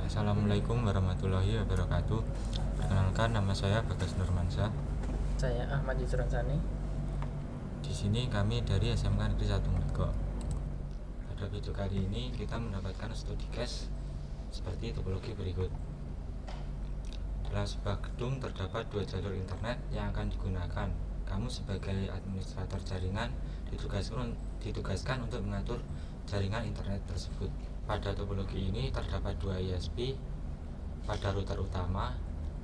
Assalamualaikum warahmatullahi wabarakatuh. Perkenalkan, nama saya Bagas Nurmansyah. Saya Ahmad Yusron Sani. Di sini kami dari SMK Negeri 1 Mego. Pada video kali ini kita mendapatkan studi case seperti topologi berikut. Dalam sebuah gedung terdapat 2 jalur internet yang akan digunakan. Kamu sebagai administrator jaringan ditugaskan untuk mengatur jaringan internet tersebut. Pada topologi ini terdapat 2 ISP pada router utama.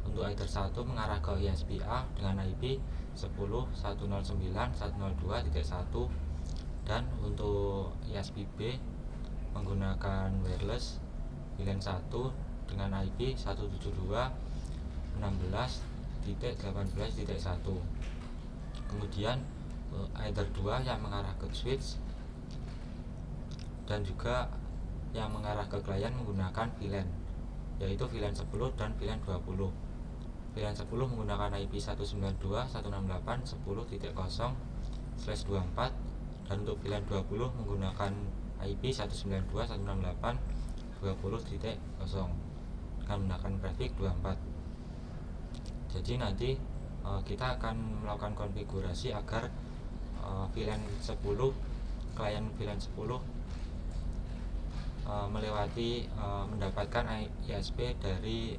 Untuk either 1 mengarah ke ISP A dengan IP 10.109.102.1 dan untuk ISP B menggunakan wireless VLAN 1 dengan IP 172.16.18.1. Kemudian either 2 yang mengarah ke switch dan juga yang mengarah ke klien menggunakan VLAN, yaitu VLAN 10 dan VLAN 20. VLAN 10 menggunakan IP 192.168.10.0/24 dan untuk VLAN 20 menggunakan IP 192.168.20.0 dengan menggunakan traffic 24. Jadi nanti kita akan melakukan konfigurasi agar VLAN 10 klien VLAN 10 melewati mendapatkan ISP dari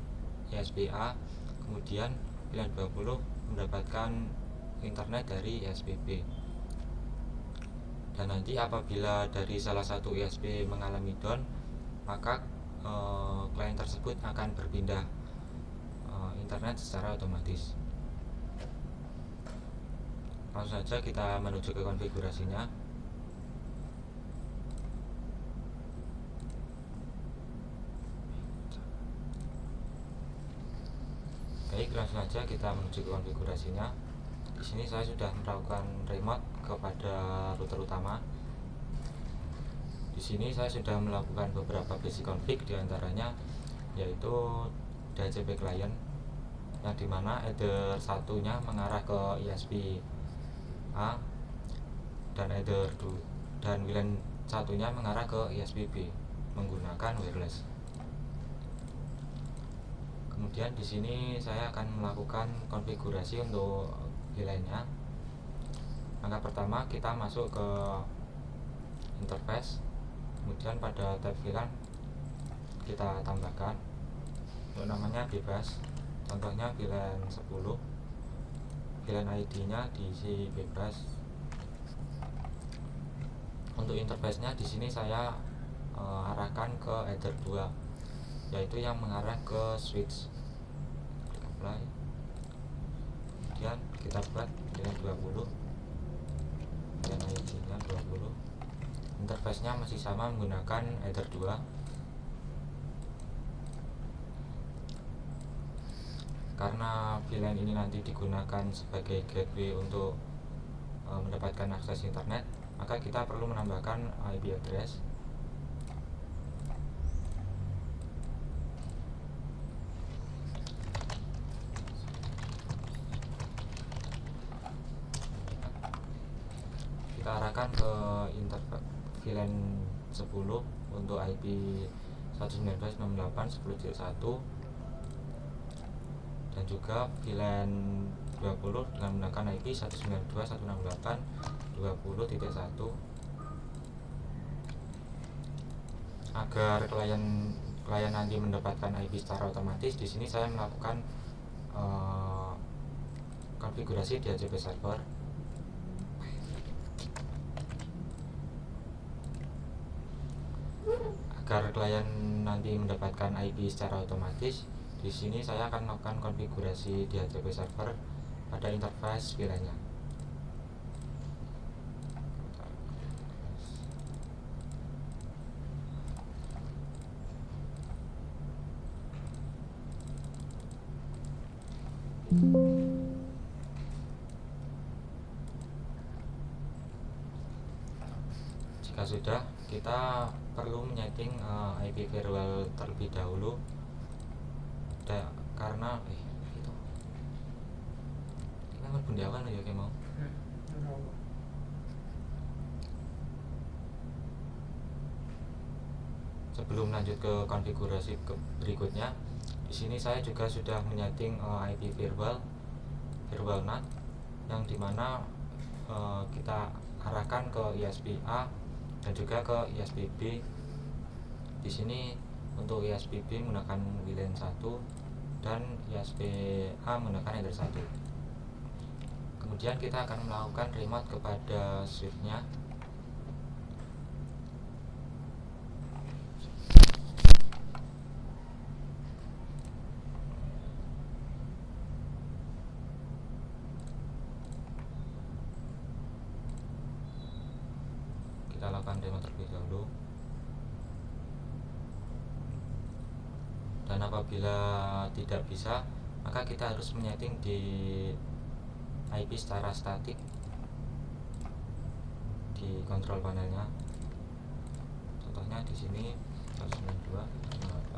ISP A, kemudian VLAN 20 mendapatkan internet dari ISP B. Dan nanti apabila dari salah satu ISP mengalami down, maka klien tersebut akan berpindah internet secara otomatis. Langsung saja kita menuju ke konfigurasinya. Baik, langsung saja kita menuju ke konfigurasinya. Di sini saya sudah melakukan remote kepada router utama. Di sini saya sudah melakukan beberapa basic config, diantaranya yaitu DHCP client, yang dimana header satunya mengarah ke ISP A dan header 2 dan VLAN satunya mengarah ke ISP B menggunakan wireless. Kemudian di sini saya akan melakukan konfigurasi untuk VLAN-nya. Langkah pertama kita masuk ke interface, kemudian pada tab VLAN kita tambahkan untuk namanya bebas, contohnya VLAN 10, VLAN ID-nya diisi bebas. Untuk interface-nya di sini saya arahkan ke header 2, yaitu yang mengarah ke switch. Klik apply, kemudian kita buat VLAN 20, VLAN ID-nya 20. Interface-nya masih sama menggunakan header 2. Karena VLAN ini nanti digunakan sebagai gateway untuk mendapatkan akses internet, maka kita perlu menambahkan IP address. Kita arahkan ke interface VLAN 10 untuk IP 192.168.10.1 dan juga VLAN 20 dengan menggunakan IP 192.168.20.1. Agar klien nanti mendapatkan IP secara otomatis, di sini saya melakukan konfigurasi DHCP server. Agar klien nanti mendapatkan IP secara otomatis, di sini saya akan melakukan konfigurasi DHCP server pada interface VLAN-nya. Jika sudah, kita perlu menyeting IP firewall terlebih dahulu, karena itu kita kan bundawan ya kayak mau. sebelum lanjut ke konfigurasi berikutnya, di sini saya juga sudah menyeting IP virtual NAT yang dimana kita arahkan ke ISP A dan juga ke ISP B. Di sini untuk ISP B menggunakan VLAN 1 dan ISP A menggunakan header 1. Kemudian kita akan melakukan remote kepada switch-nya. Kita lakukan remote terlebih dahulu. Dan apabila tidak bisa, maka kita harus menyeting di IP secara statik di kontrol panelnya. Contohnya di sini 192.168.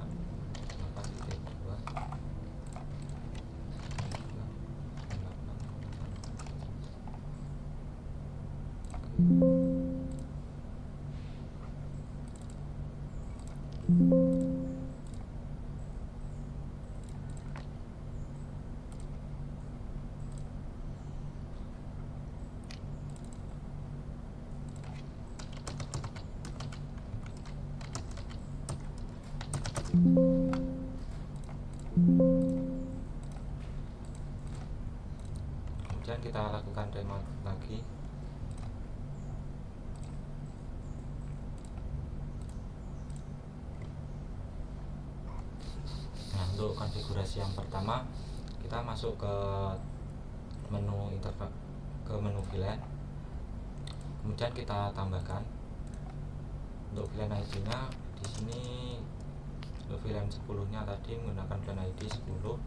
Kemudian kita lakukan remote lagi. Nah, untuk konfigurasi yang pertama, kita masuk ke menu interface, ke menu VLAN. Kemudian kita tambahkan untuk VLAN ID-nya di sini. Untuk VLAN 10-nya tadi menggunakan VLAN ID 10.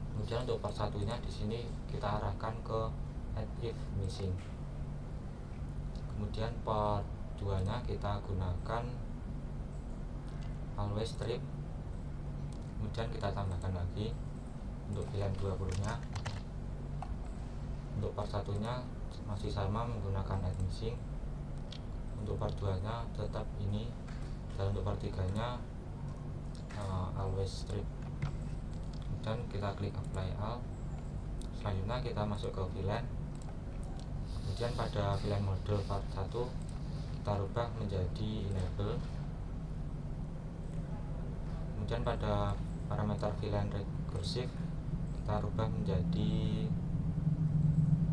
Kemudian untuk port 1-nya di sini kita arahkan ke add if missing. Kemudian port 2-nya kita gunakan always strip. Kemudian kita tambahkan lagi untuk VLAN 20-nya. Untuk port 1-nya masih sama menggunakan add missing. Untuk port 2-nya tetap ini. Dan untuk port 3-nya always strip. Kemudian kita klik apply all. Selanjutnya kita masuk ke VLAN. Kemudian pada VLAN mode port 1 kita rubah menjadi enable. Kemudian pada parameter VLAN recursive kita rubah menjadi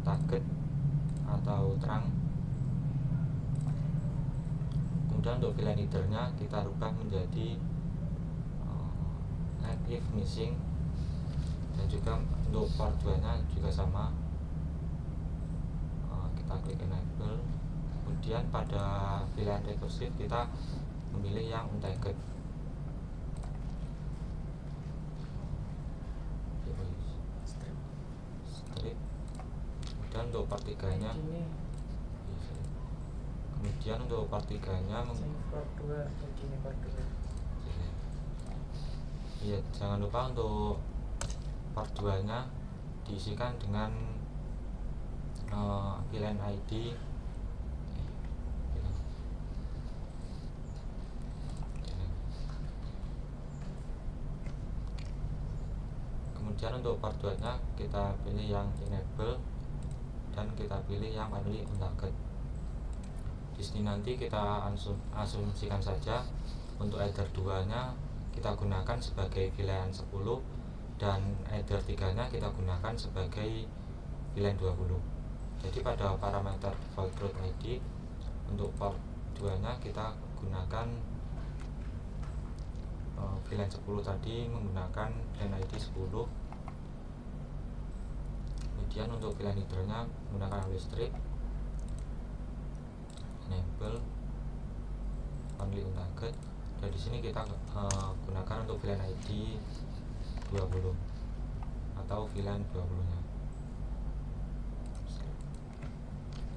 target atau terang. Kemudian untuk VLAN header-nya kita rubah menjadi add if missing, dan juga untuk port 2-nya juga sama, kita klik enable. Kemudian pada VLAN recursive kita memilih yang untagged. Strip. Kemudian untuk port 3-nya, kemudian untuk port 3-nya ya, jangan lupa untuk port 2-nya diisikan dengan VLAN ID. Kemudian untuk port 2-nya kita pilih yang enable dan kita pilih yang only untagged. Di sini nanti kita asumsikan saja untuk header 2-nya kita gunakan sebagai VLAN 10 dan header 3-nya kita gunakan sebagai VLAN 20. Jadi pada parameter default route ID untuk port 2-nya kita gunakan VLAN 10 tadi menggunakan VLAN ID 10. Kemudian untuk VLAN header-nya menggunakan always strip, enable, only untagged. Dan di sini kita gunakan untuk VLAN ID 20 atau VLAN 20-nya.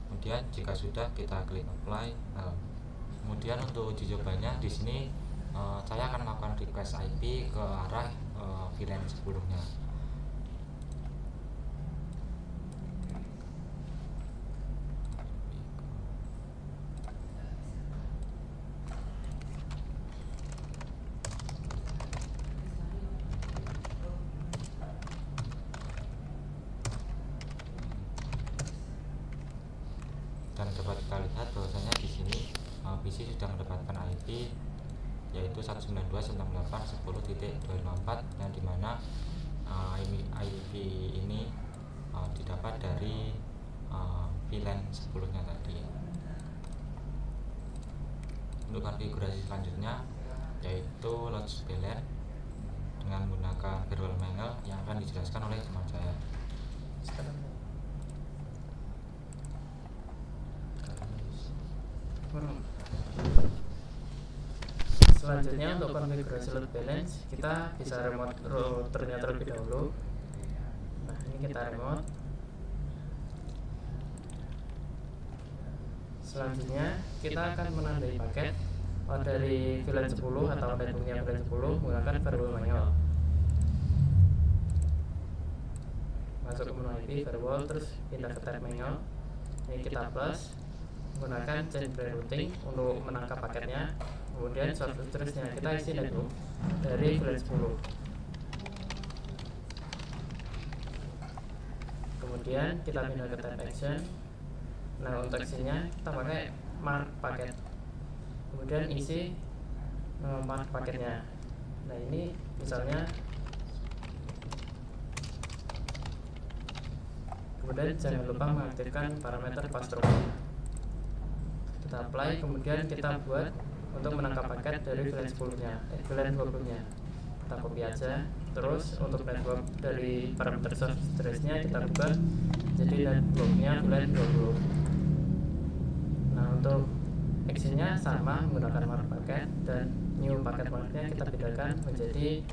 Kemudian jika sudah kita klik apply. Kemudian untuk uji cobanya di sini saya akan melakukan request IP ke arah VLAN 10-nya. yaitu 192.168.10.254 yang dimana IP ini didapat dari VLAN sebelumnya tadi. Untuk konfigurasi selanjutnya yaitu load VLAN dengan menggunakan virtual manual yang akan dijelaskan oleh teman saya. Selanjutnya untuk konfigurasi load balance kita bisa remote routernya terlebih dahulu. Nah, ini kita remote. Selanjutnya kita akan menandai paket dari VLAN 10 atau networknya VLAN 10 menggunakan firewall manual. Masuk ke menu IP firewall, terus pindah ke tab manual. Ini kita plus, menggunakan change routing untuk menangkap paketnya. Kemudian seterusnya kita isi network dari VLAN 10. Kemudian kita pindah ke tab action. Nah, untuk actionnya kita pakai mark paket. Kemudian isi mark paketnya. Nah, ini misalnya. Kemudian jangan lupa mengaktifkan parameter passthrough. Kita apply, kemudian kita buat untuk menangkap paket dari VLAN 10-nya, VLAN 20-nya. Kita copy aja. Terus untuk network dari parameter source address-nya kita ubah jadi networknya VLAN 20. Nah, untuk actionnya sama menggunakan mark paket, dan new paket marknya kita bedakan menjadi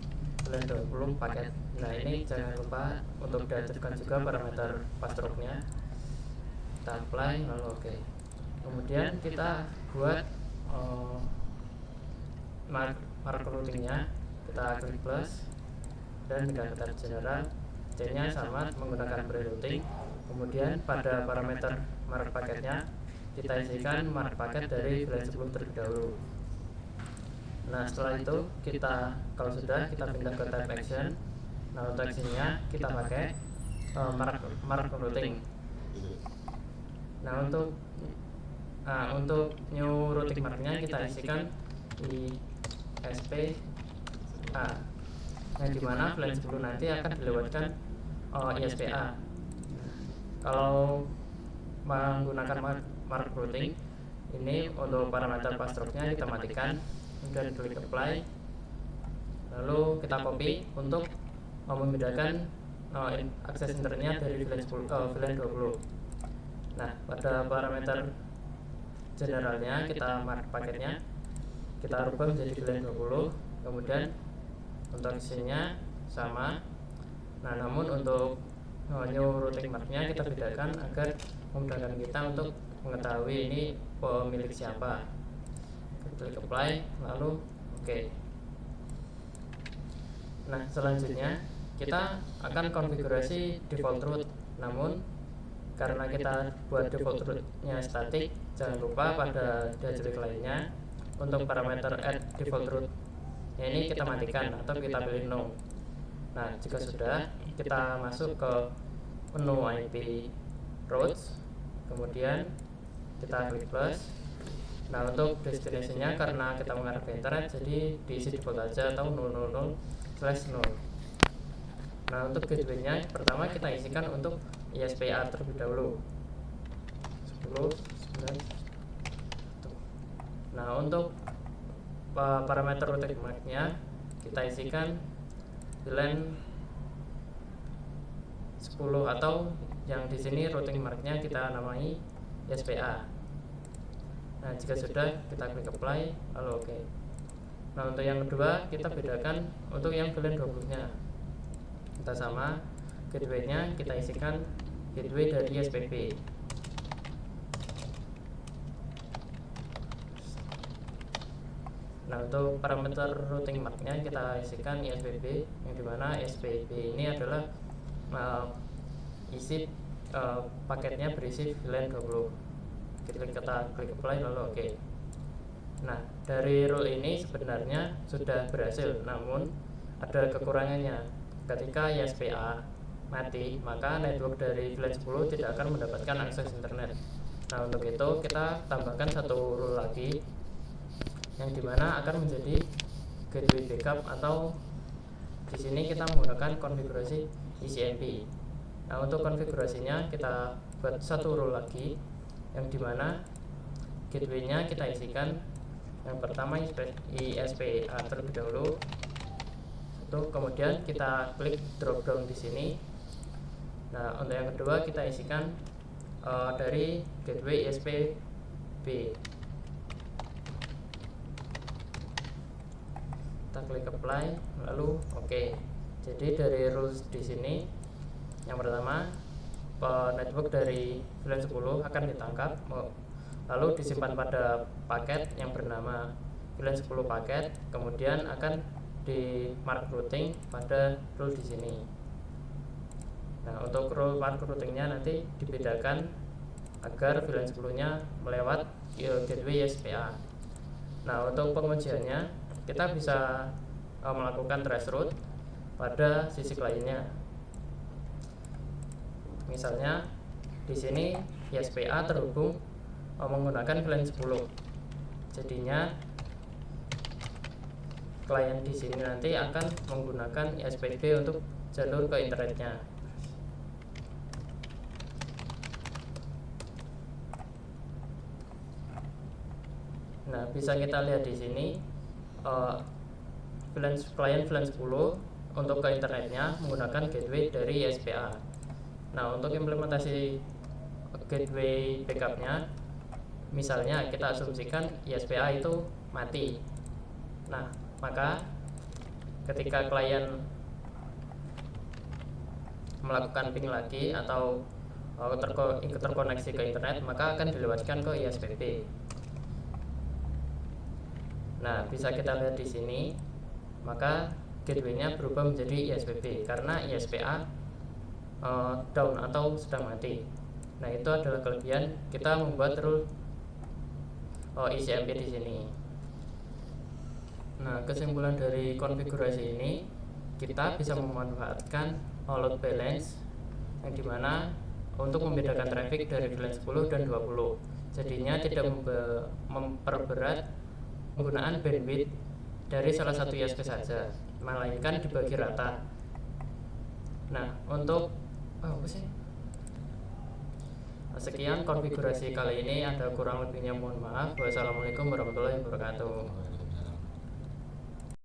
VLAN 20 paket. Nah, ini jangan lupa untuk diaktifkan juga parameter passthrough-nya. Kita apply lalu oke. Kemudian kita buat mark routingnya, kita klik plus dan pindah ke tab general. C-nya sama menggunakan pre-routing. Kemudian pada parameter mark paketnya kita isikan mark paket dari VLAN 10 terlebih dahulu. Nah, setelah itu kita, kalau sudah, kita pindah ke tab action. Nah, untuk actionnya kita pakai mark routing. Nah, untuk new routing marknya kita isikan di ISPA, yang dimana VLAN 10 nanti akan dilewatkan ISPA. Kalau menggunakan mark routing ini, untuk parameter passthrough-nya kita matikan, kemudian klik apply, lalu kita copy untuk membedakan akses internetnya dari VLAN 10 ke VLAN 20. Nah, pada parameter generalnya kita mark paketnya kita rubah menjadi VLAN 20. Kemudian untuk actionnya sama. Nah, namun untuk new routing marknya kita bedakan agar memudahkan kita untuk mengetahui ini pemilik siapa. Klik apply lalu oke. Nah, selanjutnya kita akan konfigurasi default route. Namun karena kita buat default route-nya static, jangan lupa pada dajlik lainnya untuk parameter add default route ini kita matikan atau kita pilih no. Nah, jika sudah, kita masuk ke menu IP routes, kemudian kita klik plus. Nah, untuk destination-nya karena kita mengarah ke internet, jadi diisi default aja atau 000/0. Nah, untuk gateway-nya pertama kita isikan untuk ISPA terlebih dahulu 10, 9. Nah, untuk parameter routing marknya kita isikan VLAN 10 atau yang di sini routing marknya kita namai ISPA. Nah, jika sudah kita klik apply lalu oke. Nah, untuk yang kedua kita bedakan untuk yang VLAN 20-nya. Kita sama, gateway-nya kita isikan gateway dari SPP. Nah, untuk parameter routing marknya kita isikan ISPP, yang dimana SPP ini adalah isi paketnya berisi VLAN 20. Kita klik apply lalu oke. Nah, dari rule ini sebenarnya sudah berhasil, namun ada kekurangannya. Ketika ISPA mati, maka network dari VLAN 10 tidak akan mendapatkan akses internet. Nah, untuk itu kita tambahkan satu rule lagi, yang dimana akan menjadi gateway backup, atau di sini kita menggunakan konfigurasi ECMP. Nah, untuk konfigurasinya kita buat satu role lagi, yang dimana gateway-nya kita isikan yang pertama ISPA terlebih dahulu. Kemudian kita klik drop down di sini. Nah, untuk yang kedua kita isikan dari gateway ISPB. Kita klik apply, lalu oke. Jadi dari rules di sini, yang pertama network dari VLAN 10 akan ditangkap, lalu disimpan pada paket yang bernama VLAN 10 paket, kemudian akan di mark routing pada rule di sini. Nah, untuk rule mark routingnya nanti dibedakan agar VLAN 10-nya melewat gateway ISPA. Nah, untuk pengujiannya kita bisa melakukan trace route pada sisi kliennya. Misalnya di sini ISPA terhubung menggunakan VLAN 10. Jadinya klien di sini nanti akan menggunakan ISPB untuk jalur ke internetnya. Nah, bisa kita lihat di sini klien VLAN 10 untuk ke internetnya menggunakan gateway dari ISPA. Nah, untuk implementasi gateway backupnya, misalnya kita asumsikan ISPA itu mati. Nah, maka ketika klien melakukan ping lagi atau terkoneksi ke internet, maka akan dilewatkan ke ISPB. Nah, bisa kita lihat di sini, maka gateway-nya berubah menjadi ISPB karena ISPA down atau sedang mati. Nah, itu adalah kelebihan kita membuat rule ECMP di sini. Nah, kesimpulan dari konfigurasi ini, kita bisa memanfaatkan load balance yang dimana untuk membedakan traffic dari VLAN 10 dan 20. Jadinya tidak memperberat penggunaan bandwidth dari salah satu ISP saja, melainkan dibagi rata. Nah, untuk sekian konfigurasi kali ini, ada kurang lebihnya mohon maaf. Wassalamualaikum warahmatullahi wabarakatuh.